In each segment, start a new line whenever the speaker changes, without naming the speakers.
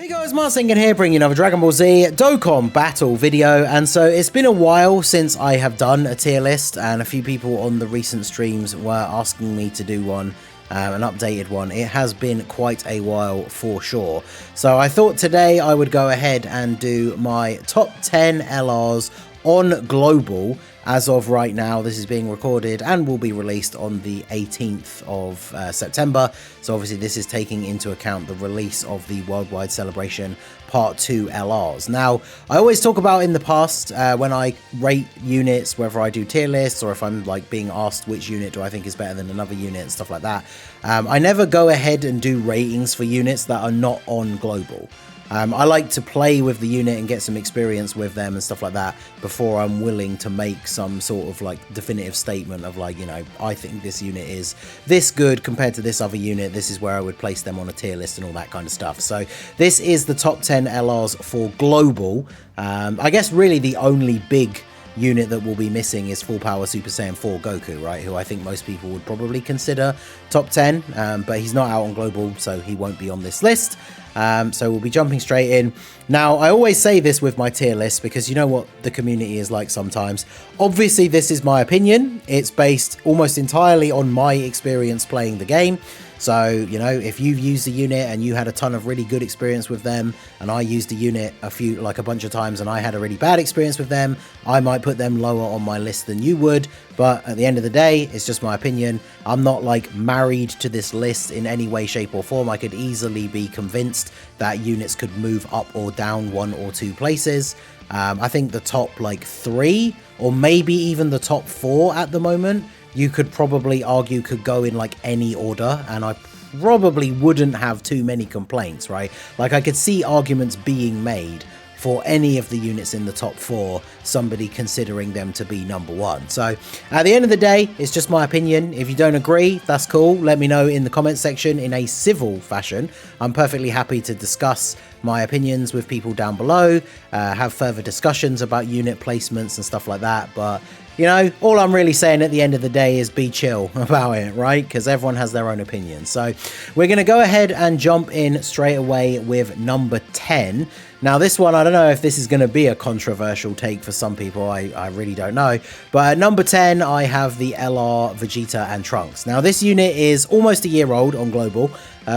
Hey guys, Marsingan here, bringing you another Dragon Ball Z Dokkan battle video. And so it's been a while since I have done a tier list, and a few people on the recent streams were asking me to do one, an updated one. It has been quite a while for sure. So I thought today I would go ahead and do my top 10 LRs on global. As of right now, this is being recorded and will be released on the 18th of September. So obviously this is taking into account the release of the Worldwide Celebration Part 2 LRs. Now, I always talk about in the past when I rate units, whether I do tier lists or if I'm like being asked which unit do I think is better than another unit and stuff like that. I never go ahead and do ratings for units that are not on global. I like to play with the unit and get some experience with them and stuff like that before I'm willing to make some sort of like definitive statement of like, you know, I think this unit is this good compared to this other unit. This is where I would place them on a tier list and all that kind of stuff. So this is the top 10 LRs for global. I guess really the only big unit that will be missing is Full Power Super Saiyan 4 Goku, right? Who I think most people would probably consider top 10, but he's not out on global, so he won't be on this list. So we'll be jumping straight in. Now, I always say this with my tier list because you know what the community is like sometimes. Obviously, this is my opinion. It's based almost entirely on my experience playing the game. So, you know, if you've used a unit and you had a ton of really good experience with them, and I used a unit a bunch of times and I had a really bad experience with them, I might put them lower on my list than you would. But at the end of the day, it's just my opinion. I'm not like married to this list in any way, shape or form. I could easily be convinced that units could move up or down 1 or 2 places. I think the top like 3 or maybe even the top 4 at the moment, you could probably argue could go in like any order, and I probably wouldn't have too many complaints, right? Like I could see arguments being made for any of the units in the top 4, somebody considering them to be number 1. So at the end of the day, it's just my opinion. If you don't agree, that's cool. Let me know in the comment section in a civil fashion. I'm perfectly happy to discuss my opinions with people down below, have further discussions about unit placements and stuff like that. But you know, all I'm really saying at the end of the day is be chill about it, right? Because everyone has their own opinion. So we're going to go ahead and jump in straight away with number 10. Now, this one, I don't know if this is going to be a controversial take for some people. I really don't know. But at number 10, I have the LR Vegeta and Trunks. Now, this unit is almost a year old on global.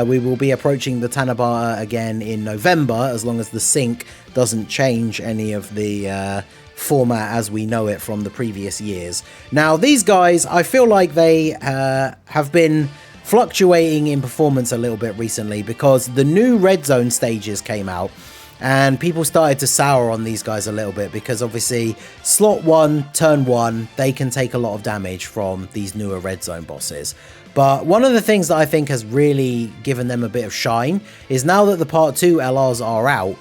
We will be approaching the Tanabata again in November, as long as the sync doesn't change any of the format as we know it from the previous years. Now, these guys, I feel like they have been fluctuating in performance a little bit recently because the new Red Zone stages came out and people started to sour on these guys a little bit because obviously slot 1, turn 1, they can take a lot of damage from these newer Red Zone bosses. But one of the things that I think has really given them a bit of shine is now that the Part 2 LRs are out,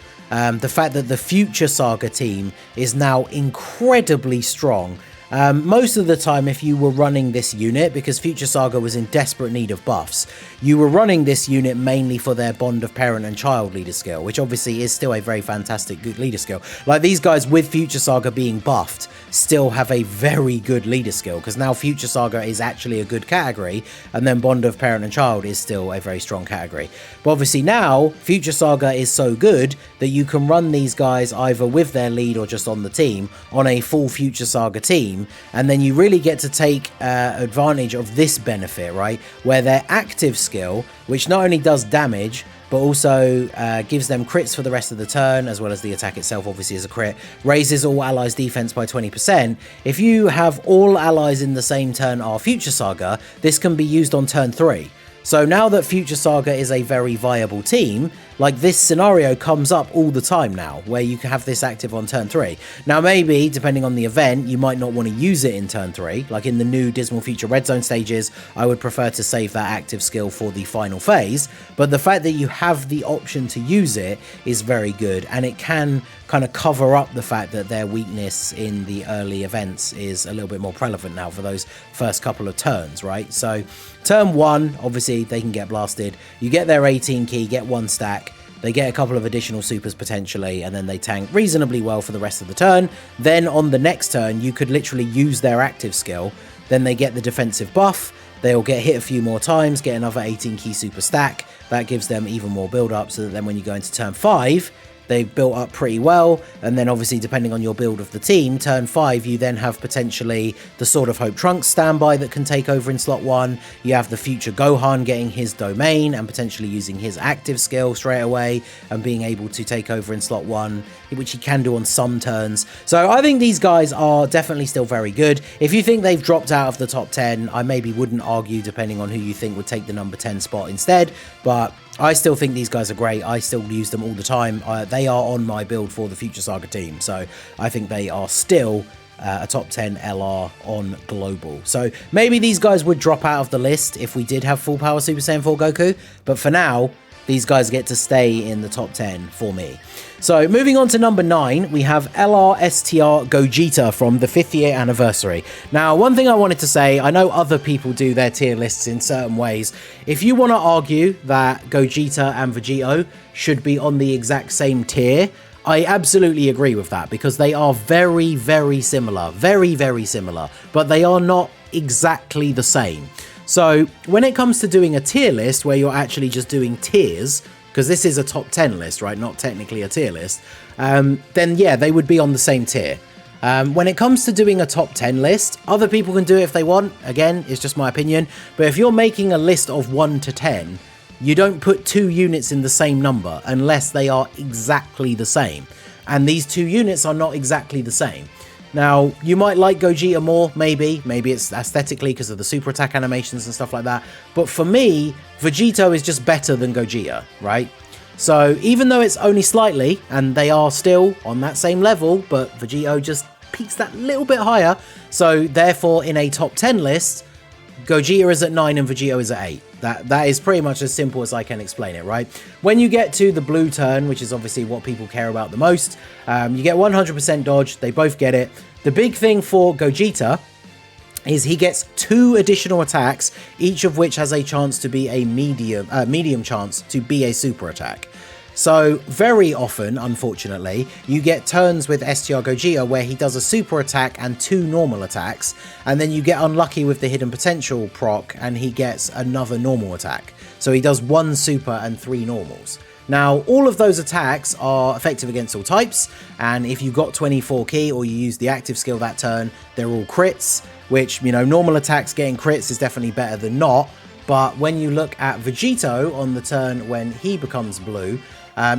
the fact that the Future Saga team is now incredibly strong. Most of the time, if you were running this unit, because Future Saga was in desperate need of buffs, you were running this unit mainly for their Bond of Parent and Child leader skill, which obviously is still a very fantastic good leader skill. Like these guys with Future Saga being buffed still have a very good leader skill, because now Future Saga is actually a good category, and then Bond of Parent and Child is still a very strong category. But obviously now, Future Saga is so good that you can run these guys either with their lead or just on the team, on a full Future Saga team, and then you really get to take advantage of this benefit, right? Where their active skill, which not only does damage, but also gives them crits for the rest of the turn, as well as the attack itself obviously is a crit, raises all allies' defense by 20%. If you have all allies in the same turn are Future Saga, this can be used on turn 3. So now that Future Saga is a very viable team, like this scenario comes up all the time now, where you can have this active on turn 3. Now maybe, depending on the event, you might not want to use it in turn 3. Like in the new Dismal Future Red Zone stages, I would prefer to save that active skill for the final phase. But the fact that you have the option to use it is very good, and it can kind of cover up the fact that their weakness in the early events is a little bit more prevalent now for those first couple of turns, right? So turn 1, obviously they can get blasted. You get their 18 key, get 1 stack. They get a couple of additional supers potentially, and then they tank reasonably well for the rest of the turn. Then on the next turn, you could literally use their active skill. Then they get the defensive buff. they'll get hit a few more times, get another 18 key super stack. That gives them even more build up, so that then when you go into turn 5, they've built up pretty well. And then obviously, depending on your build of the team, turn 5, you then have potentially the Sword of Hope Trunks standby that can take over in slot 1. You have the future Gohan getting his domain and potentially using his active skill straight away and being able to take over in slot 1, which he can do on some turns. So I think these guys are definitely still very good. If you think they've dropped out of the top 10, I maybe wouldn't argue, depending on who you think would take the number 10 spot instead. But I still think these guys are great. I still use them all the time. They are on my build for the Future Saga team. So I think they are still a top 10 LR on global. So maybe these guys would drop out of the list if we did have full power Super Saiyan 4 Goku. But for now, these guys get to stay in the top 10 for me. So moving on to number 9, we have LRSTR Gogeta from the 5th year anniversary. Now, one thing I wanted to say, I know other people do their tier lists in certain ways. If you want to argue that Gogeta and Vegeta should be on the exact same tier, I absolutely agree with that, because they are very, very similar. Very, very similar. But they are not exactly the same. So when it comes to doing a tier list where you're actually just doing tiers, because this is a top 10 list, right? Not technically a tier list. Then yeah, they would be on the same tier. When it comes to doing a top 10 list, other people can do it if they want. Again, it's just my opinion. But if you're making a list of 1 to 10, you don't put 2 units in the same number unless they are exactly the same. And these 2 units are not exactly the same. Now, you might like Gogeta more, maybe. Maybe it's aesthetically because of the super attack animations and stuff like that. But for me, Vegeta is just better than Gogeta, right? So even though it's only slightly, and they are still on that same level, but Vegeta just peaks that little bit higher. So therefore, in a top 10 list, Gogeta is at 9 and Vegeta is at 8. That is pretty much as simple as I can explain it, right? When you get to the blue turn, which is obviously what people care about the most, you get 100% dodge. They both get it. The big thing for Gogeta is he gets 2 additional attacks, each of which has a chance to be a medium chance to be a super attack. So very often, unfortunately, you get turns with STR Gogeta where he does a super attack and 2 normal attacks, and then you get unlucky with the hidden potential proc and he gets another normal attack. So he does 1 super and 3 normals. Now, all of those attacks are effective against all types, and if you got 24 key or you use the active skill that turn, they're all crits, which, you know, normal attacks getting crits is definitely better than not. But when you look at Vegeta on the turn when he becomes blue,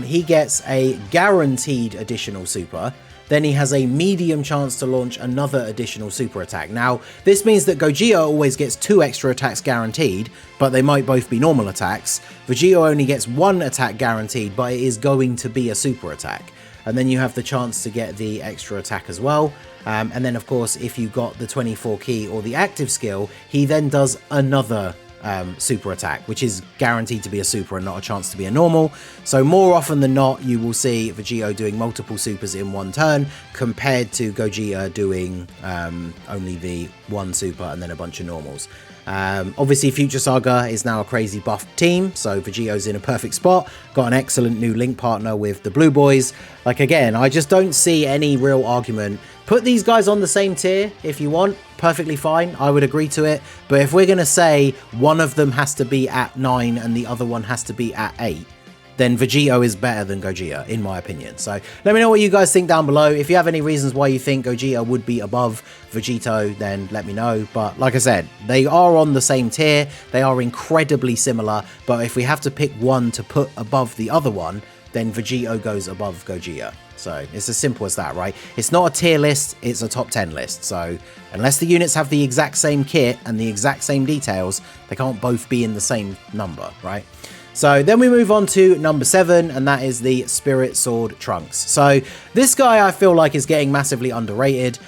he gets a guaranteed additional super. Then he has a medium chance to launch another additional super attack. Now, this means that Gogeta always gets 2 extra attacks guaranteed, but they might both be normal attacks. Vegeta only gets 1 attack guaranteed, but it is going to be a super attack. And then you have the chance to get the extra attack as well. And then, of course, if you got the 24 key or the active skill, he then does another super attack, which is guaranteed to be a super and not a chance to be a normal. So more often than not, you will see Vegeta doing multiple supers in 1 turn compared to Gogeta doing only the 1 super and then a bunch of normals. Obviously, Future Saga is now a crazy buff team, so Vegeta's in a perfect spot. Got an excellent new link partner with the Blue Boys. Like, again, I just don't see any real argument. Put these guys on the same tier if you want, perfectly fine, I would agree to it. But if we're going to say one of them has to be at 9 and the other one has to be at 8, then Vegeta is better than Gogeta, in my opinion. So let me know what you guys think down below. If you have any reasons why you think Gogeta would be above Vegeta, then let me know. But like I said, they are on the same tier. They are incredibly similar. But if we have to pick one to put above the other one, then Vegeta goes above Gogeta. So it's as simple as that, right? It's not a tier list, it's a top 10 list. So unless the units have the exact same kit and the exact same details, they can't both be in the same number, right? So then we move on to number 7, and that is the Spirit Sword Trunks. So this guy I feel like is getting massively underrated.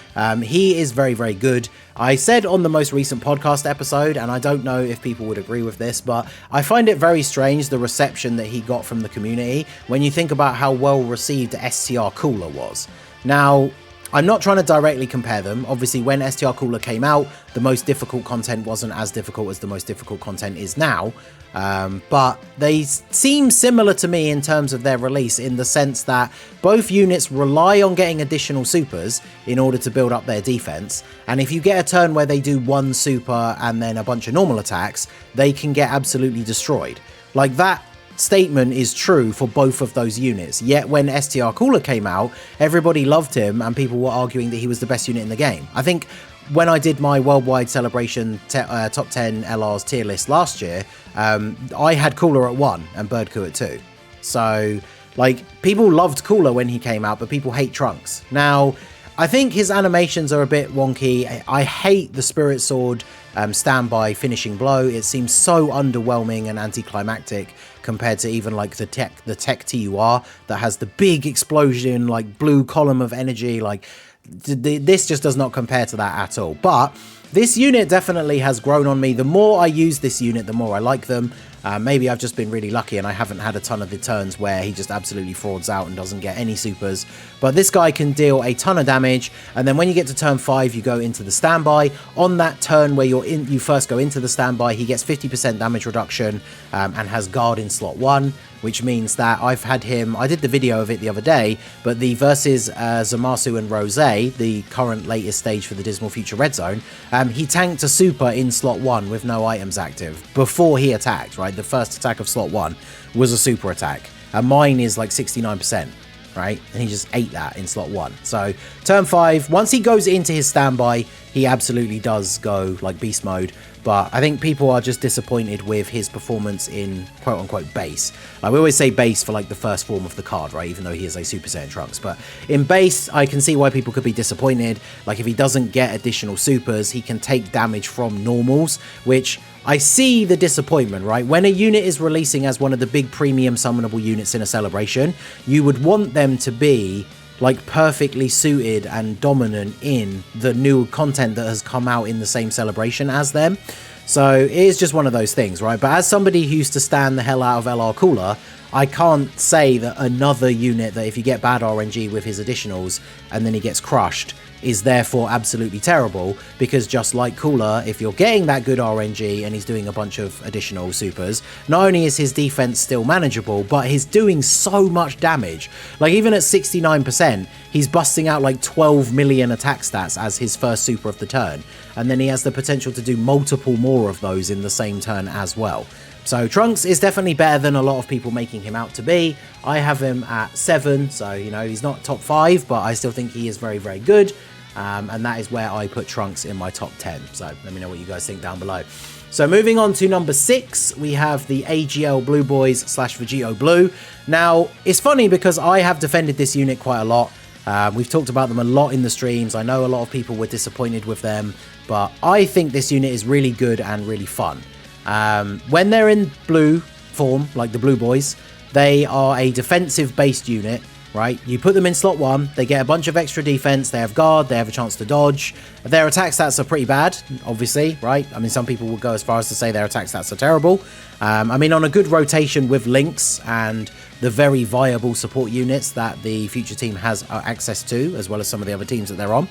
He is very, very good. I said on the most recent podcast episode, and I don't know if people would agree with this, but I find it very strange the reception that he got from the community when you think about how well received STR Cooler was. Now, I'm not trying to directly compare them. Obviously, when STR Cooler came out, the most difficult content wasn't as difficult as the most difficult content is now. But they seem similar to me in terms of their release, in the sense that both units rely on getting additional supers in order to build up their defense. And if you get a turn where they do one super and then a bunch of normal attacks, they can get absolutely destroyed. Like, that statement is true for both of those units. Yet when STR Cooler came out, everybody loved him and people were arguing that he was the best unit in the game. I think when I did my worldwide celebration top 10 LRs tier list last year, I had Cooler at 1 and Birdcoo at 2. So, like, people loved Cooler when he came out, but people hate Trunks. Now, I think his animations are a bit wonky. I hate the Spirit Sword standby finishing blow. It seems so underwhelming and anticlimactic compared to even like the tech TUR that has the big explosion, like blue column of energy. Like, this just does not compare to that at all. But this unit definitely has grown on me. The more I use this unit, the more I like them. Maybe I've just been really lucky and I haven't had a ton of the turns where he just absolutely frauds out and doesn't get any supers. But this guy can deal a ton of damage, and then when you get to turn 5, you go into the standby. On that turn where you first go into the standby, he gets 50% damage reduction and has guard in slot 1, which means that I've had him, I did the video of it the other day, but the versus Zamasu and Rose, the current latest stage for the Dismal Future Red Zone, he tanked a super in slot 1 with no items active before he attacked, right? The first attack of slot 1 was a super attack, and mine is like 69%, right? And he just ate that in slot 1. So turn 5, once he goes into his standby, he absolutely does go like beast mode. But I think people are just disappointed with his performance in quote-unquote base. Like, we always say base for like the first form of the card, right? Even though he is a Super Saiyan Trunks. But in base, I can see why people could be disappointed. Like, if he doesn't get additional supers, he can take damage from normals, which I see the disappointment, right? When a unit is releasing as one of the big premium summonable units in a celebration, you would want them to be like perfectly suited and dominant in the new content that has come out in the same celebration as them. So it is just one of those things, right? But as somebody who used to stand the hell out of LR Cooler, I can't say that another unit that if you get bad RNG with his additionals and then he gets crushed is therefore absolutely terrible, because just like Cooler, if you're getting that good RNG and he's doing a bunch of additional supers, not only is his defense still manageable, but he's doing so much damage. Like, even at 69%, he's busting out like 12 million attack stats as his first super of the turn, and then he has the potential to do multiple more of those in the same turn as well. So Trunks is definitely better than a lot of people making him out to be. I have him at 7, so, you know, he's not top 5, but I still think he is very, very good. And that is where I put Trunks in my top 10. So let me know what you guys think down below. So moving on to number 6, we have the AGL Blue Boys / Vegeta Blue. Now, it's funny because I have defended this unit quite a lot. We've talked about them a lot in the streams. I know a lot of people were disappointed with them, but I think this unit is really good and really fun. When they're in blue form, like the Blue Boys, they are a defensive-based unit, right? You put them in slot 1, they get a bunch of extra defense, they have guard, they have a chance to dodge. Their attack stats are pretty bad, obviously, right? I mean, some people would go as far as to say their attack stats are terrible. I mean, on a good rotation with Lynx and the very viable support units that the future team has access to, as well as some of the other teams that they're on,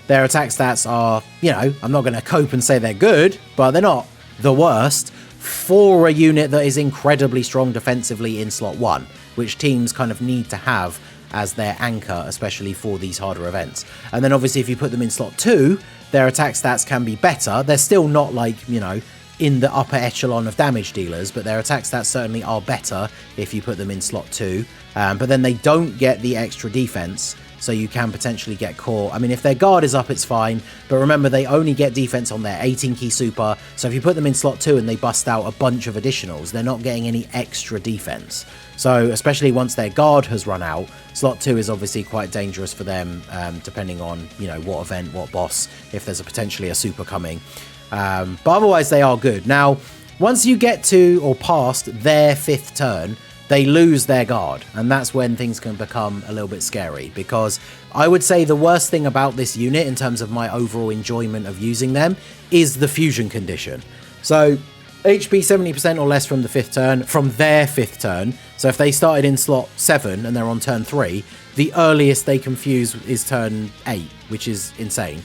their attack stats are, you know, I'm not going to cope and say they're good, but they're not the worst for a unit that is incredibly strong defensively in slot 1, which teams kind of need to have as their anchor, especially for these harder events. And then obviously if you put them in slot 2, their attack stats can be better. They're still not like, you know, in the upper echelon of damage dealers, but their attack stats certainly are better if you put them in slot 2. But then they don't get the extra defense, so you can potentially get caught. I mean, if their guard is up, it's fine, but remember, they only get defense on their 18-key super, so if you put them in slot 2 and they bust out a bunch of additionals, they're not getting any extra defense. So, especially once their guard has run out, slot 2 is obviously quite dangerous for them, depending on, you know, what event, what boss, if there's potentially a super coming. But otherwise, they are good. Now, once you get to, or past, their 5th turn, they lose their guard, and that's when things can become a little bit scary, because I would say the worst thing about this unit in terms of my overall enjoyment of using them is the fusion condition. So HP 70% or less from the 5th turn, from their 5th turn. So if they started in slot 7 and they're on turn 3, the earliest they can fuse is turn 8, which is insane.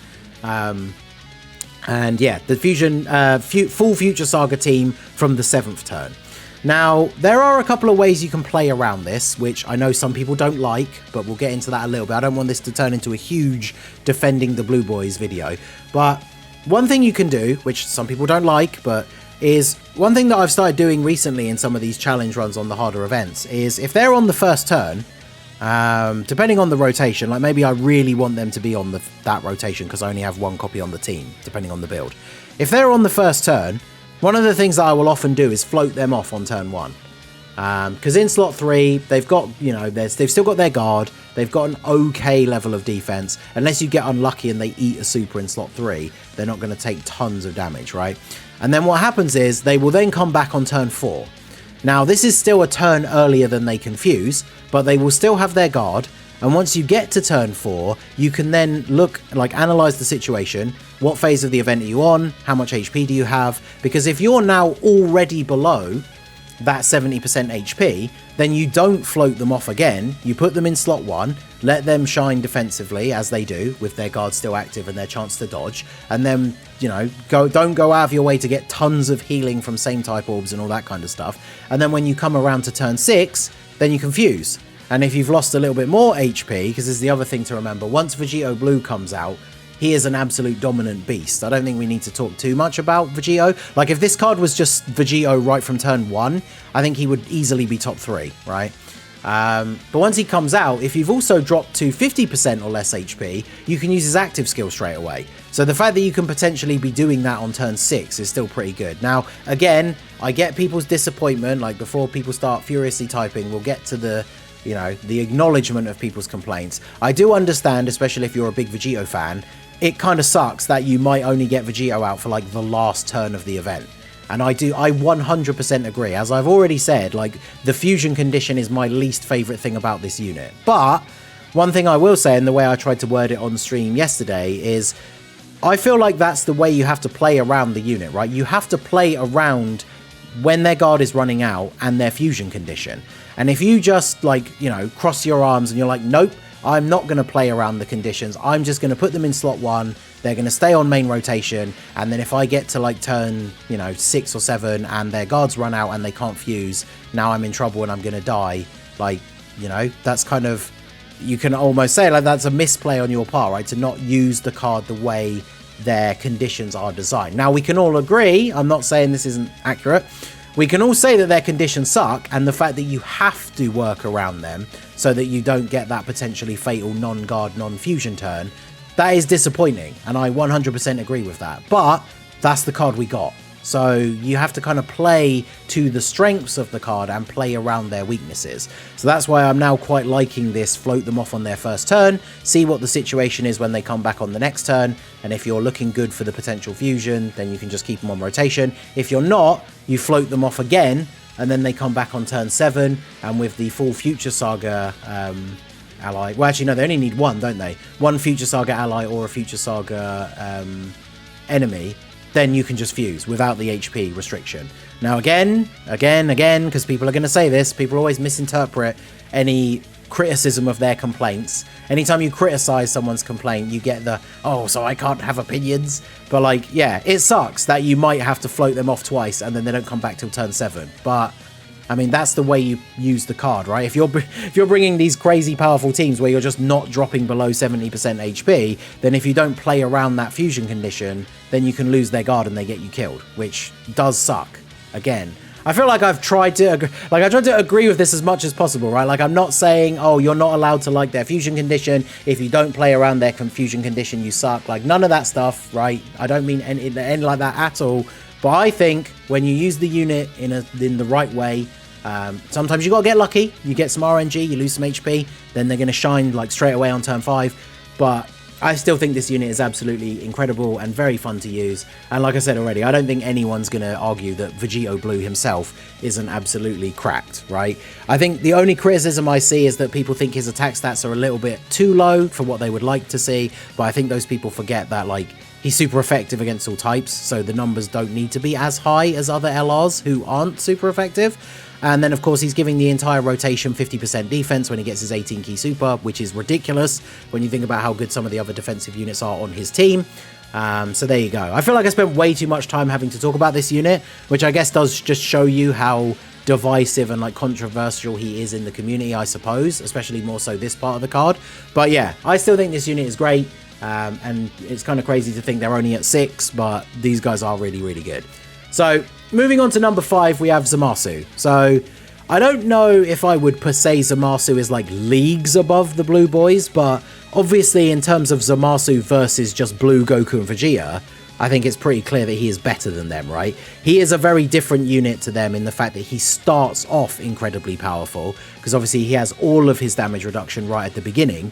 And yeah, the fusion, full Future Saga team from the 7th turn. Now, there are a couple of ways you can play around this, which I know some people don't like, but we'll get into that a little bit. I don't want this to turn into a huge defending the Blue Boys video. But one thing you can do, which some people don't like, but is one thing that I've started doing recently in some of these challenge runs on the harder events, is if they're on the first turn, depending on the rotation, like maybe I really want them to be on that rotation because I only have one copy on the team, depending on the build. If they're on the first turn, one of the things that I will often do is float them off on turn 1. Because in slot 3, they've got, you know, they've still got their guard, they've got an okay level of defense. Unless you get unlucky and they eat a super in slot 3, they're not going to take tons of damage, right? And then what happens is they will then come back on turn 4. Now, this is still a turn earlier than they can fuse, but they will still have their guard. And once you get to turn 4, you can then look, like, analyze the situation. What phase of the event are you on? How much HP do you have? Because if you're now already below that 70% HP, then you don't float them off again. You put them in slot 1, let them shine defensively as they do, with their guard still active and their chance to dodge. And then, you know, don't go out of your way to get tons of healing from same type orbs and all that kind of stuff. And then when you come around to turn 6, then you can fuse. And if you've lost a little bit more HP, because there's the other thing to remember, once Vegeta Blue comes out, he is an absolute dominant beast. I don't think we need to talk too much about Vegeta. Like, if this card was just Vegeta right from turn 1, I think he would easily be top 3, right? But once he comes out, if you've also dropped to 50% or less HP, you can use his active skill straight away. So the fact that you can potentially be doing that on turn 6 is still pretty good. Now, again, I get people's disappointment. Like, before people start furiously typing, we'll get to the, you know, the acknowledgement of people's complaints. I do understand, especially if you're a big Vegeta fan, it kind of sucks that you might only get Vegeta out for like the last turn of the event. And I 100% agree. As I've already said, like, the fusion condition is my least favorite thing about this unit. But one thing I will say, and the way I tried to word it on stream yesterday, is I feel like that's the way you have to play around the unit, right? You have to play around when their guard is running out and their fusion condition. And if you just, like, you know, cross your arms and you're like, nope, I'm not going to play around the conditions, I'm just going to put them in slot 1, they're going to stay on main rotation, and then if I get to, like, turn, you know, 6 or 7 and their guards run out and they can't fuse, now I'm in trouble and I'm going to die. Like, you know, that's kind of, you can almost say, like, that's a misplay on your part, right? To not use the card the way their conditions are designed. Now, we can all agree, I'm not saying this isn't accurate, we can all say that their conditions suck, and the fact that you have to work around them so that you don't get that potentially fatal non-guard, non-fusion turn, that is disappointing, and I 100% agree with that. But that's the card we got. So you have to kind of play to the strengths of the card and play around their weaknesses. So that's why I'm now quite liking this float them off on their first turn, see what the situation is when they come back on the next turn, and if you're looking good for the potential fusion, then you can just keep them on rotation. If you're not, you float them off again, and then they come back on turn 7, and with the full Future Saga ally, well, actually no, they only need one, don't they? One Future Saga ally or a Future Saga enemy, then you can just fuse without the HP restriction. Now again, because people are going to say this, people always misinterpret any criticism of their complaints. Anytime you criticize someone's complaint, you get the, oh, so I can't have opinions. But, like, yeah, it sucks that you might have to float them off twice and then they don't come back till turn 7. But I mean, that's the way you use the card, right? If you're bringing these crazy powerful teams where you're just not dropping below 70% HP, then if you don't play around that fusion condition, then you can lose their guard and they get you killed, which does suck. Again, I feel like I've tried to agree with this as much as possible, right? Like, I'm not saying, oh, you're not allowed to like their fusion condition. If you don't play around their confusion condition, you suck. Like, none of that stuff, right? I don't mean any like that at all. But I think when you use the unit in the right way, sometimes you got to get lucky. You get some RNG, you lose some HP, then they're going to shine like straight away on turn 5. But I still think this unit is absolutely incredible and very fun to use. And like I said already, I don't think anyone's going to argue that Vegeta Blue himself isn't absolutely cracked, right? I think the only criticism I see is that people think his attack stats are a little bit too low for what they would like to see. But I think those people forget that, like, he's super effective against all types, so the numbers don't need to be as high as other LRs who aren't super effective. And then, of course, he's giving the entire rotation 50% defense when he gets his 18 key super, which is ridiculous when you think about how good some of the other defensive units are on his team. So there you go. I feel like I spent way too much time having to talk about this unit, which I guess does just show you how divisive and like controversial he is in the community, I suppose, especially more so this part of the card. But yeah, I still think this unit is great. And it's kind of crazy to think they're only at 6, but these guys are really, really good. So moving on to number 5, we have Zamasu. So I don't know if I would per se Zamasu is like leagues above the blue boys, but obviously in terms of Zamasu versus just blue Goku and Vegeta, I think it's pretty clear that he is better than them, right? He is a very different unit to them in the fact that he starts off incredibly powerful, because obviously he has all of his damage reduction right at the beginning.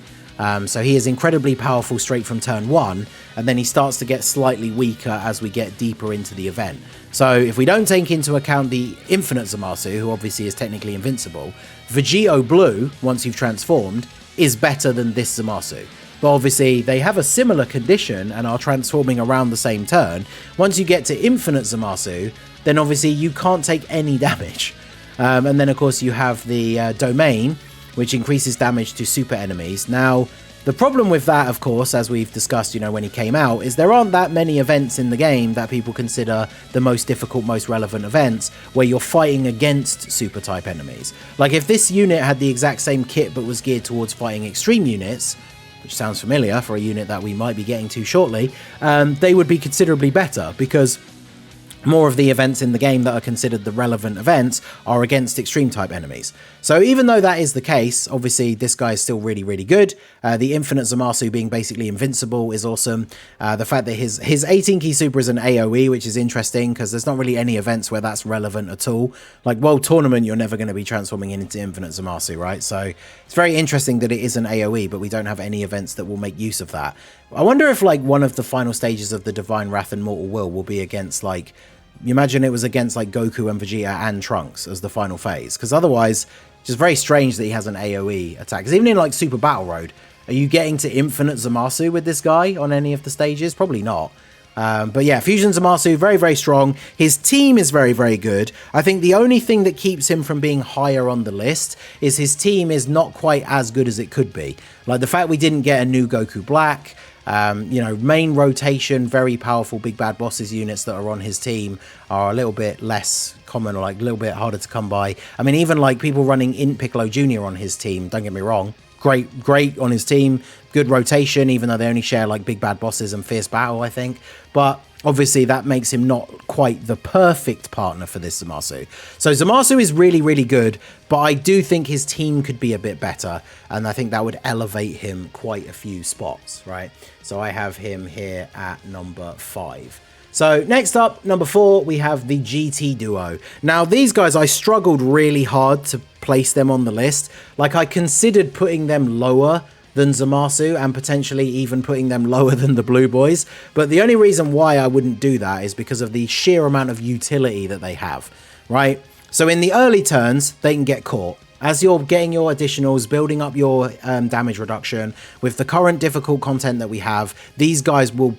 So he is incredibly powerful straight from turn 1, and then he starts to get slightly weaker as we get deeper into the event. So if we don't take into account the infinite Zamasu, who obviously is technically invincible, Vegeta Blue, once you've transformed, is better than this Zamasu. But obviously they have a similar condition and are transforming around the same turn. Once you get to infinite Zamasu, then obviously you can't take any damage. And then of course you have the domain, which increases damage to super enemies. Now, the problem with that, of course, as we've discussed, you know, when he came out, is there aren't that many events in the game that people consider the most difficult, most relevant events where you're fighting against super type enemies. Like if this unit had the exact same kit but was geared towards fighting extreme units, which sounds familiar for a unit that we might be getting to shortly, they would be considerably better, because more of the events in the game that are considered the relevant events are against extreme type enemies. So even though that is the case, obviously this guy is still really, really good. The infinite Zamasu being basically invincible is awesome. The fact that his 18 key super is an AoE, which is interesting because there's not really any events where that's relevant at all. Like World Tournament, you're never going to be transforming into infinite Zamasu, right? So it's very interesting that it is an AoE, but we don't have any events that will make use of that. I wonder if like one of the final stages of the Divine Wrath and Mortal Will be against like, you imagine it was against like Goku and Vegeta and Trunks as the final phase, because otherwise it's just very strange that he has an AoE attack. Because even in like Super Battle Road, are you getting to infinite Zamasu with this guy on any of the stages? Probably not. But yeah, Fusion Zamasu, very, very strong. His team is very, very good. I think the only thing that keeps him from being higher on the list is his team is not quite as good as it could be. Like the fact we didn't get a new Goku Black, you know, main rotation, very powerful big bad bosses units that are on his team are a little bit less common, or like a little bit harder to come by. I mean, even like people running Int Piccolo Jr. on his team, don't get me wrong, great on his team, good rotation, even though they only share like big bad bosses and fierce battle, I think. But obviously that makes him not quite the perfect partner for this Zamasu. So Zamasu is really, really good, but I do think his team could be a bit better, and I think that would elevate him quite a few spots, right? So I have him here at number 5. So next up, number 4, we have the GT duo. Now these guys, I struggled really hard to place them on the list. Like I considered putting them lower than Zamasu and potentially even putting them lower than the blue boys. But the only reason why I wouldn't do that is because of the sheer amount of utility that they have, right? So in the early turns, they can get caught. As you're getting your additionals, building up your damage reduction, with the current difficult content that we have, these guys will,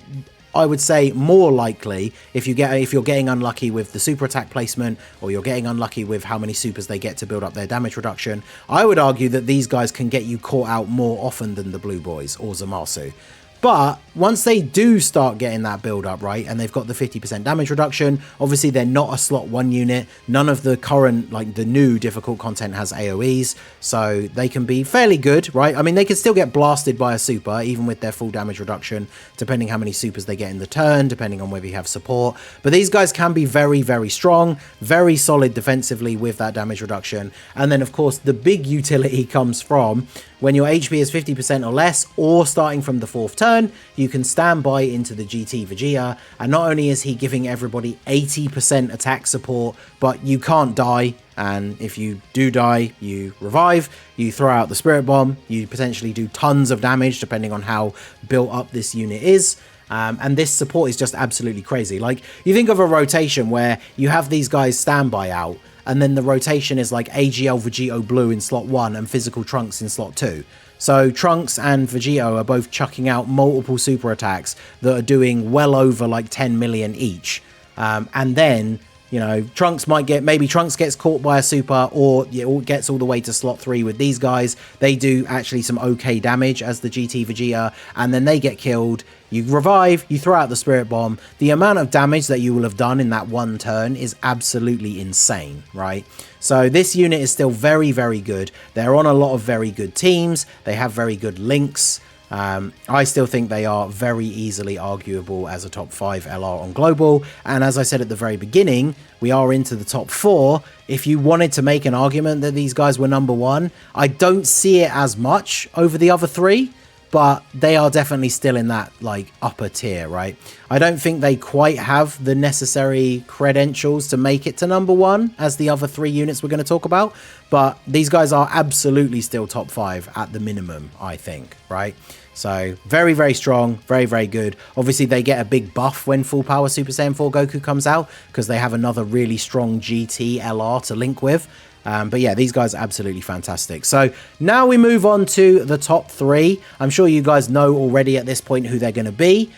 I would say, more likely, if you're getting unlucky with the super attack placement, or you're getting unlucky with how many supers they get to build up their damage reduction, I would argue that these guys can get you caught out more often than the blue boys or Zamasu. But once they do start getting that build up, right, and they've got the 50% damage reduction, obviously they're not a slot 1 unit. None of the current, like the new difficult content has AoEs, so they can be fairly good, right? I mean, they can still get blasted by a super, even with their full damage reduction, depending how many supers they get in the turn, depending on whether you have support. But these guys can be very, very strong, very solid defensively with that damage reduction. And then, of course, the big utility comes from when your HP is 50% or less, or starting from the 4th turn, you can stand by into the GT Vegeta, and not only is he giving everybody 80% attack support, but you can't die, and if you do die, you revive, you throw out the Spirit Bomb, you potentially do tons of damage depending on how built up this unit is. And this support is just absolutely crazy. Like, you think of a rotation where you have these guys standby out, and then the rotation is like AGL Vegito Blue in slot 1 and Physical Trunks in slot 2. So Trunks and Vegito are both chucking out multiple super attacks that are doing well over like 10 million each. And then, you know, Trunks might get, maybe Trunks gets caught by a super, or it gets all the way to slot 3 with these guys. They do actually some okay damage as the GT Vegeta, and then they get killed. You revive, you throw out the Spirit Bomb. The amount of damage that you will have done in that one turn is absolutely insane, right? So this unit is still very, very good. They're on a lot of very good teams. They have very good links. I still think they are very easily arguable as a top 5 LR on global, and as I said at the very beginning, we are into the top 4. If you wanted to make an argument that these guys were number 1, I don't see it as much over the other 3, but they are definitely still in that like upper tier, right? I don't think they quite have the necessary credentials to make it to number 1 as the other 3 units we're going to talk about, but these guys are absolutely still top 5 at the minimum, I think, right? So very, very strong, very, very good. Obviously, they get a big buff when Full Power Super Saiyan 4 Goku comes out because they have another really strong GT LR to link with. But yeah, these guys are absolutely fantastic. So now we move on to the top 3. I'm sure you guys know already at this point who they're going to be.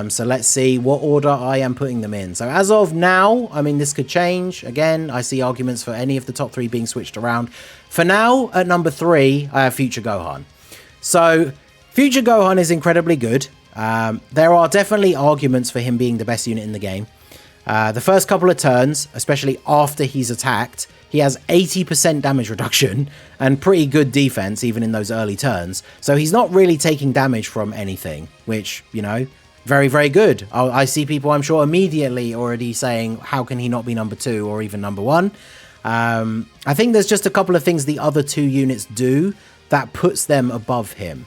So let's see what order I am putting them in. So as of now, I mean, this could change. Again, I see arguments for any of the top 3 being switched around. For now, at number 3, I have Future Gohan. So Future Gohan is incredibly good. There are definitely arguments for him being the best unit in the game. The first couple of turns, especially after he's attacked, he has 80% damage reduction and pretty good defense even in those early turns. So he's not really taking damage from anything, which, you know, very, very good. I see people, I'm sure, immediately already saying, how can he not be number 2 or even number 1? I think there's just a couple of things the other 2 units do that puts them above him.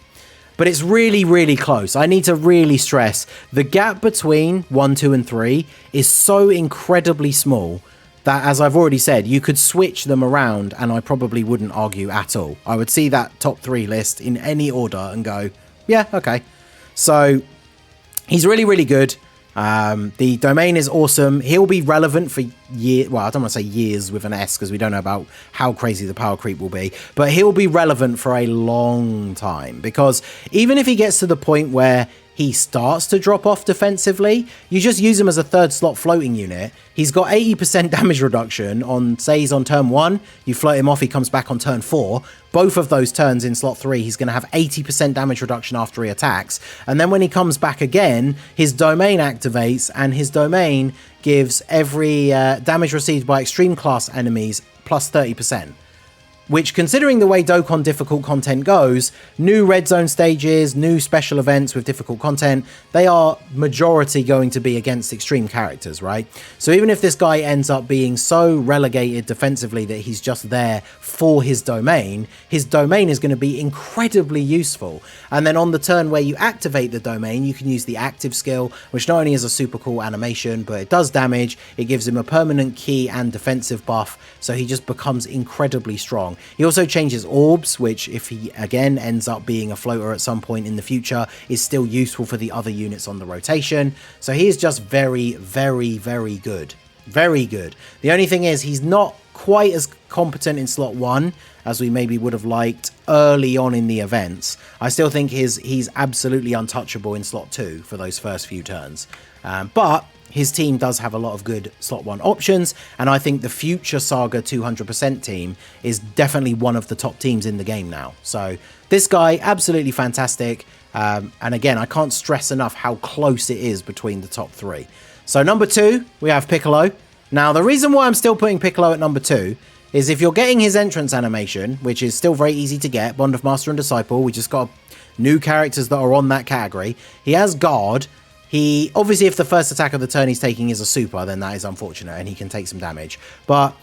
But it's really, really close. I need to really stress the gap between 1, 2, and 3 is so incredibly small that, as I've already said, you could switch them around and I probably wouldn't argue at all. I would see that top 3 list in any order and go, yeah, okay. So he's really, really good. The domain is awesome. He'll be relevant for years. Well, I don't want to say years with an S because we don't know about how crazy the power creep will be, but he'll be relevant for a long time because even if he gets to the point where he starts to drop off defensively, you just use him as a 3rd slot floating unit. He's got 80% damage reduction on, say he's on turn 1, you float him off, he comes back on turn 4. Both of those turns in slot 3, he's going to have 80% damage reduction after he attacks. And then when he comes back again, his domain activates, and his domain gives every damage received by extreme class enemies plus 30%. Which, considering the way Dokkan difficult content goes, new red zone stages, new special events with difficult content, they are majority going to be against extreme characters, right? So even if this guy ends up being so relegated defensively that he's just there for his domain is going to be incredibly useful. And then on the turn where you activate the domain, you can use the active skill, which not only is a super cool animation, but it does damage, it gives him a permanent key and defensive buff, so he just becomes incredibly strong. He also changes orbs, which if he again ends up being a floater at some point in the future is still useful for the other units on the rotation. So he is just very, very, very good. Very good. The only thing is he's not quite as competent in slot 1 as we maybe would have liked early on in the events. I still think he's absolutely untouchable in slot 2 for those first few turns. But his team does have a lot of good slot 1 options, and I think the future Saga 200% team is definitely one of the top teams in the game now. So this guy, absolutely fantastic. And again, I can't stress enough how close it is between the top 3. So number 2, we have Piccolo. Now, the reason why I'm still putting Piccolo at number 2 is if you're getting his entrance animation, which is still very easy to get, Bond of Master and Disciple, we just got new characters that are on that category. He has Guard. He, obviously, if the first attack of the turn he's taking is a super, then that is unfortunate and he can take some damage. But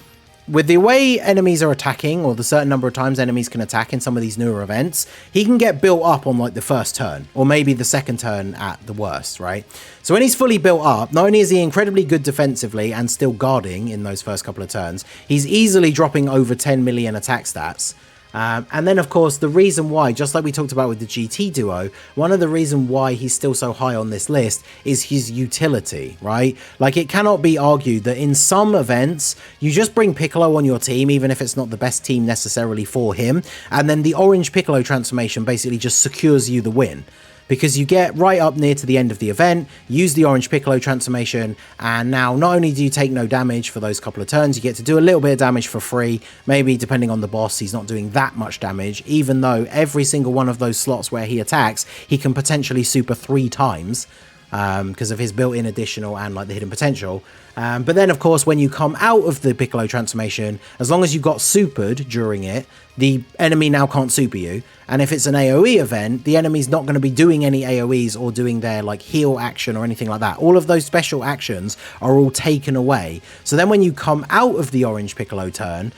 with the way enemies are attacking, or the certain number of times enemies can attack in some of these newer events, he can get built up on like the first turn, or maybe the second turn at the worst, right? So when he's fully built up, not only is he incredibly good defensively and still guarding in those first couple of turns, he's easily dropping over 10 million attack stats. And then, of course, the reason why, just like we talked about with the GT duo, one of the reasons why he's still so high on this list is his utility, right? Like, it cannot be argued that in some events, you just bring Piccolo on your team, even if it's not the best team necessarily for him, and then the orange Piccolo transformation basically just secures you the win. Because you get right up near to the end of the event, use the orange Piccolo transformation, and now not only do you take no damage for those couple of turns, you get to do a little bit of damage for free. Maybe depending on the boss, he's not doing that much damage, even though every single one of those slots where he attacks, he can potentially super 3 times. Because of his built-in additional and like the hidden potential. But then, of course, when you come out of the Piccolo transformation, as long as you got supered during it, the enemy now can't super you. And if it's an AoE event, the enemy's not going to be doing any AoEs or doing their like heal action or anything like that. All of those special actions are all taken away. So then when you come out of the orange Piccolo turn,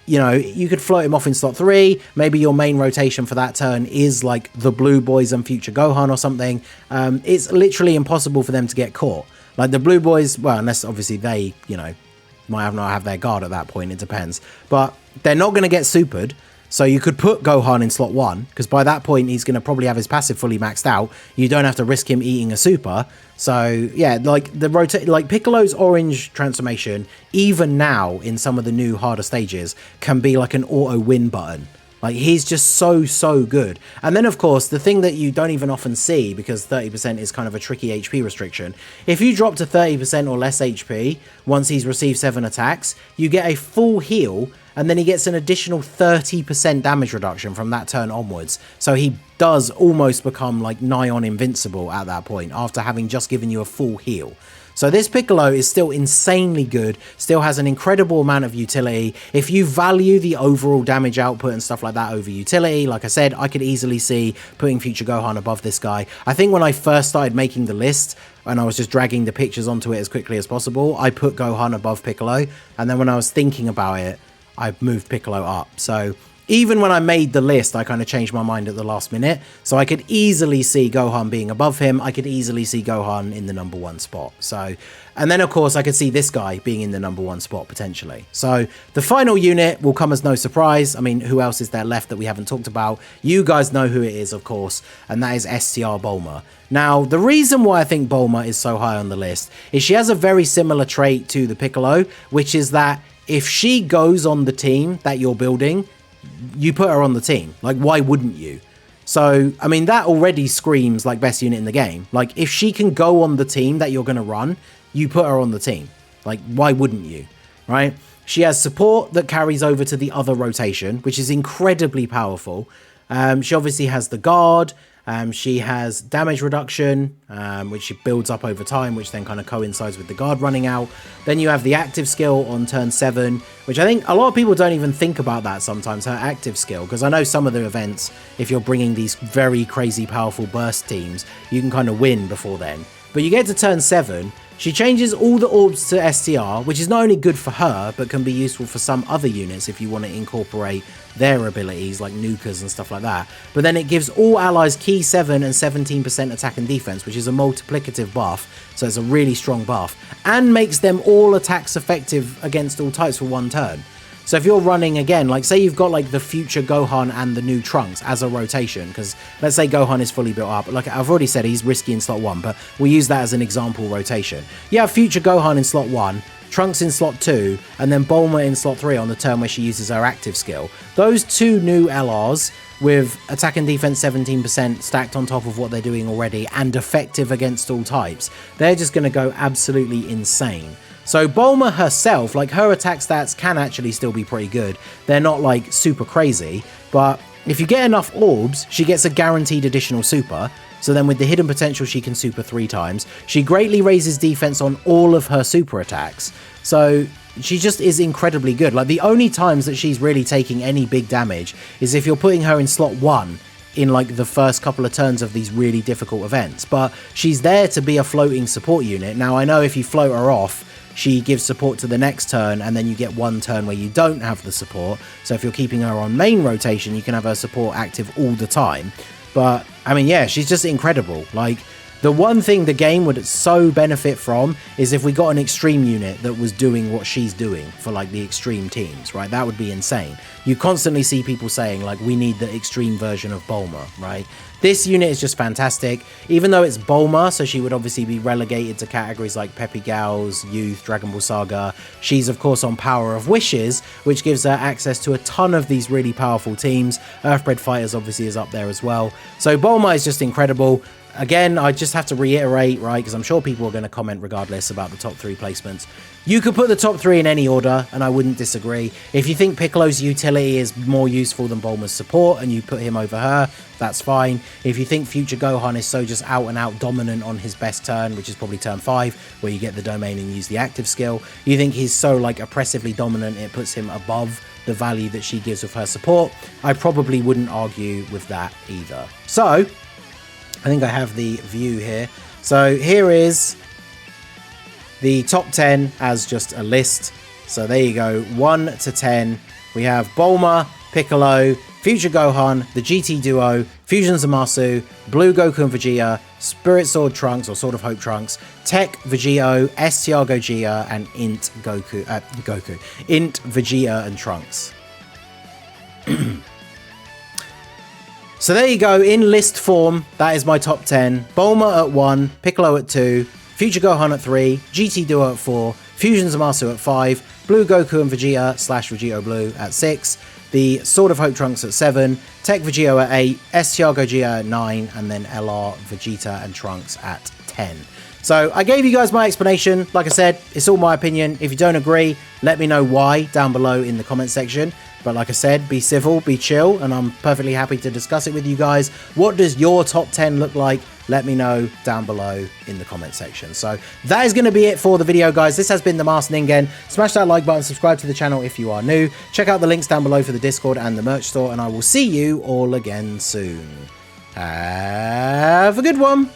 you know, you could float him off in slot 3. Maybe your main rotation for that turn is like the Blue Boys and Future Gohan or something. It's literally impossible for them to get caught. Like the Blue Boys, well, unless obviously they, you know, might not have their guard at that point. It depends. But they're not going to get supered. So you could put Gohan in slot 1, because by that point he's going to probably have his passive fully maxed out. You don't have to risk him eating a super. So yeah, like like Piccolo's orange transformation, even now in some of the new harder stages, can be like an auto win button. Like he's just so good. And then of course the thing that you don't even often see, because 30% is kind of a tricky HP restriction, if you drop to 30% or less HP once he's received 7 attacks, you get a full heal, and then he gets an additional 30% damage reduction from that turn onwards. So he does almost become like nigh on invincible at that point after having just given you a full heal. So this Piccolo is still insanely good, still has an incredible amount of utility. If you value the overall damage output and stuff like that over utility, like I said, I could easily see putting Future Gohan above this guy. I think when I first started making the list, and I was just dragging the pictures onto it as quickly as possible, I put Gohan above Piccolo, and then when I was thinking about it, I moved Piccolo up. So even when I made the list, I kind of changed my mind at the last minute. So I could easily see Gohan being above him. I could easily see Gohan in the number 1 spot. So, and then of course I could see this guy being in the number 1 spot potentially. So the final unit will come as no surprise. I mean, who else is there left that we haven't talked about? You guys know who it is, of course, and that is STR Bulma. Now, the reason why I think Bulma is so high on the list is she has a very similar trait to the Piccolo, which is that if she goes on the team that you're building, you put her on the team. Like, why wouldn't you? So, I mean, that already screams like best unit in the game. Like, if she can go on the team that you're going to run, you put her on the team. Like, why wouldn't you? Right? She has support that carries over to the other rotation, which is incredibly powerful. She obviously has the guard. She has damage reduction, which she builds up over time, which then kind of coincides with the guard running out. Then you have the active skill on turn 7, which I think a lot of people don't even think about that sometimes, her active skill, because I know some of the events, if you're bringing these very crazy powerful burst teams, you can kind of win before then. But you get to turn 7, she changes all the orbs to STR, which is not only good for her, but can be useful for some other units if you want to incorporate their abilities like Nukas and stuff like that. But then it gives all allies key 7 and 17% attack and defense, which is a multiplicative buff, so it's a really strong buff, and makes them all attacks effective against all types for 1 turn. So if you're running again, like say you've got like the future Gohan and the new Trunks as a rotation, because let's say Gohan is fully built up, like I've already said he's risky in slot 1, but we'll use that as an example rotation. You have future Gohan in slot 1, Trunks in slot 2, and then Bulma in slot 3 on the turn where she uses her active skill. Those 2 new LRs with attack and defense 17% stacked on top of what they're doing already and effective against all types, they're just going to go absolutely insane. So Bulma herself, like her attack stats can actually still be pretty good. They're not like super crazy, but if you get enough orbs, she gets a guaranteed additional super. So then with the hidden potential, she can super 3 times. She greatly raises defense on all of her super attacks. So she just is incredibly good. Like the only times that she's really taking any big damage is if you're putting her in slot 1 in like the first couple of turns of these really difficult events. But she's there to be a floating support unit. Now I know if you float her off, she gives support to the next turn, and then you get 1 turn where you don't have the support. So if you're keeping her on main rotation, you can have her support active all the time. But I mean, yeah, she's just incredible. Like The one thing the game would so benefit from is if we got an extreme unit that was doing what she's doing for like the extreme teams, right? That would be insane. You constantly see people saying like, we need the extreme version of Bulma, right? This unit is just fantastic, even though it's Bulma, so she would obviously be relegated to categories like Peppy Gals, Youth, Dragon Ball Saga. She's of course on Power of Wishes, which gives her access to a ton of these really powerful teams. Earthbred Fighters obviously is up there as well. So Bulma is just incredible. Again, I just have to reiterate, right, because I'm sure people are going to comment regardless about the top 3 placements. You could put the top 3 in any order, and I wouldn't disagree. If you think Piccolo's utility is more useful than Bulma's support, and you put him over her, that's fine. If you think Future Gohan is so just out and out dominant on his best turn, which is probably turn 5, where you get the domain and use the active skill, you think he's so like oppressively dominant, it puts him above the value that she gives with her support, I probably wouldn't argue with that either. So I think I have the view here. So here is the top 10 as just a list. So there you go, 1 to 10. We have Bulma, Piccolo, Future Gohan, the GT Duo, Fusion Zamasu, Blue Goku and Vegeta, Spirit Sword Trunks or Sword of Hope Trunks, Tech Vegito, STR Gogeta, and Int Int Vegeta and Trunks. So there you go, in list form, that is my top 10. Bulma at 1, Piccolo at 2, Future Gohan at 3, GT Duo at 4, Fusion Zamasu at 5, Blue Goku and Vegeta / Vegito Blue at 6, the Sword of Hope Trunks at 7, Tech Vegito at 8, STR Gogeta at 9, and then LR Vegeta and Trunks at 10. So I gave you guys my explanation. Like I said, it's all my opinion. If you don't agree, let me know why down below in the comment section. But like I said, be civil, be chill, and I'm perfectly happy to discuss it with you guys. What does your top 10 look like? Let me know down below in the comment section. So that is going to be it for the video, guys. This has been the Masked Ningen. Smash that like button, subscribe to the channel if you are new. Check out the links down below for the Discord and the merch store, and I will see you all again soon. Have a good one.